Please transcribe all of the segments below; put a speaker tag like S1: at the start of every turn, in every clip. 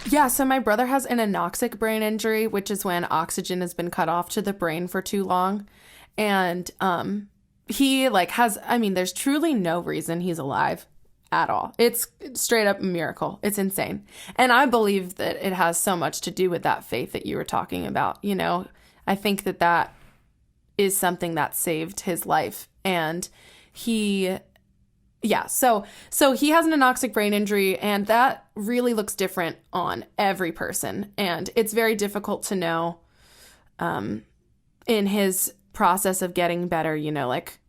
S1: Yeah, so my brother has an anoxic brain injury, which is when oxygen has been cut off to the brain for too long. And he like has, I mean, there's truly no reason he's alive at all. It's straight up a miracle. It's insane. And I believe that it has so much to do with that faith that you were talking about. You know, I think that that is something that saved his life. And he yeah, so he has an anoxic brain injury, and that really looks different on every person, and it's very difficult to know in his process of getting better, you know, like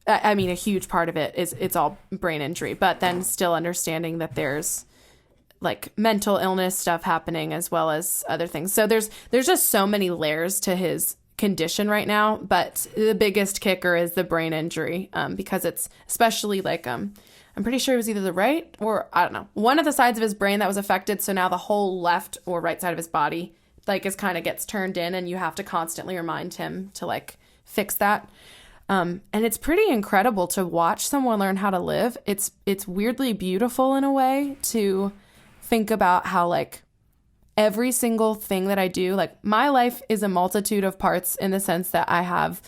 S1: I mean a huge part of it is it's all brain injury, but then still understanding that there's like mental illness stuff happening as well as other things. So there's just so many layers to his condition right now, but the biggest kicker is the brain injury, because it's especially like I'm pretty sure it was either the right or I don't know, one of the sides of his brain that was affected. So now the whole left or right side of his body like is kind of gets turned in, and you have to constantly remind him to like fix that. And it's pretty incredible to watch someone learn how to live. It's weirdly beautiful in a way to think about how like every single thing that I do, like my life is a multitude of parts in the sense that I have,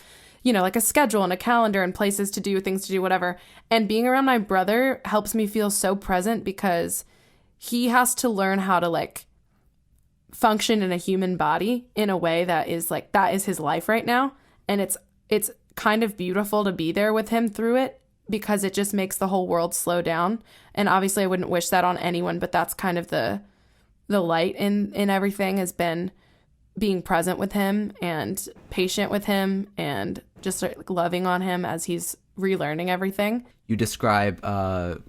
S1: you know, like a schedule and a calendar and places to do, things to do, whatever. And being around my brother helps me feel so present because he has to learn how to like function in a human body in a way that is like, that is his life right now. And it's kind of beautiful to be there with him through it because it just makes the whole world slow down. And obviously I wouldn't wish that on anyone, but that's kind of the light in everything has been being present with him and patient with him and just like loving on him as he's relearning everything.
S2: You describe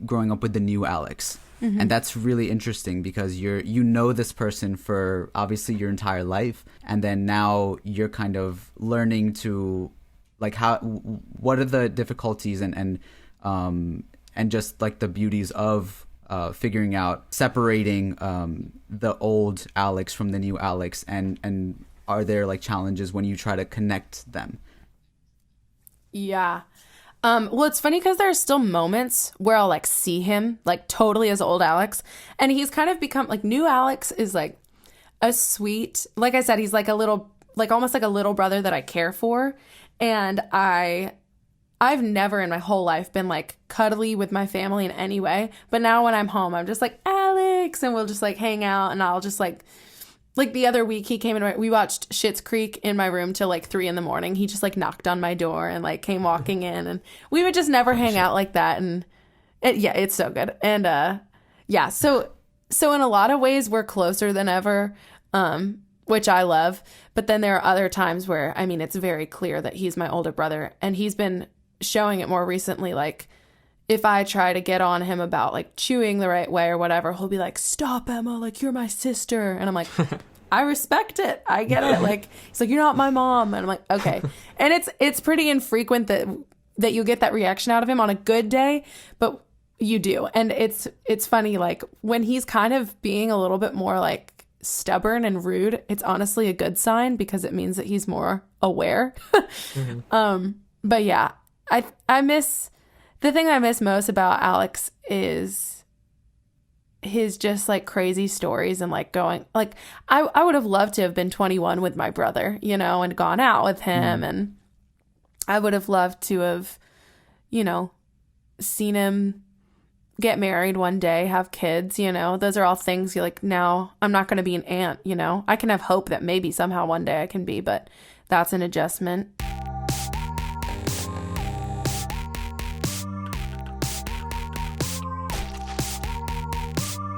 S2: growing up with the new Alex. Mm-hmm. And that's really interesting because you know this person for obviously your entire life. And then now you're kind of learning to like what are the difficulties and just like the beauties of figuring out, separating the old Alex from the new Alex, and are there like challenges when you try to connect them?
S1: Yeah. Well, it's funny because there are still moments where I'll like see him like totally as old Alex, and he's kind of become like new Alex is like a sweet, like I said, he's like a little, like almost like a little brother that I care for, and I've never in my whole life been like cuddly with my family in any way. But now when I'm home, I'm just like, Alex, and we'll just like hang out, and I'll just like the other week he came in, we watched Schitt's Creek in my room till like 3 a.m. He just like knocked on my door and like came walking in, and we would just never hang out like that. And it's so good. And yeah, so in a lot of ways we're closer than ever, which I love. But then there are other times where, I mean, it's very clear that he's my older brother, and he's been showing it more recently. Like if I try to get on him about like chewing the right way or whatever, he'll be like, stop, Emma, like you're my sister. And I'm like, I respect it, I get it. Like he's like, you're not my mom. And I'm like, okay. And it's pretty infrequent that you get that reaction out of him on a good day, but you do. And it's funny, like when he's kind of being a little bit more like stubborn and rude, it's honestly a good sign because it means that he's more aware. Mm-hmm. But yeah, I miss, the thing I miss most about Alex is his just like crazy stories and like going, like I would have loved to have been 21 with my brother, you know, and gone out with him. And I would have loved to have, you know, seen him get married one day, have kids, you know. Those are all things you like, now I'm not going to be an aunt, you know. I can have hope that maybe somehow one day I can be, but that's an adjustment.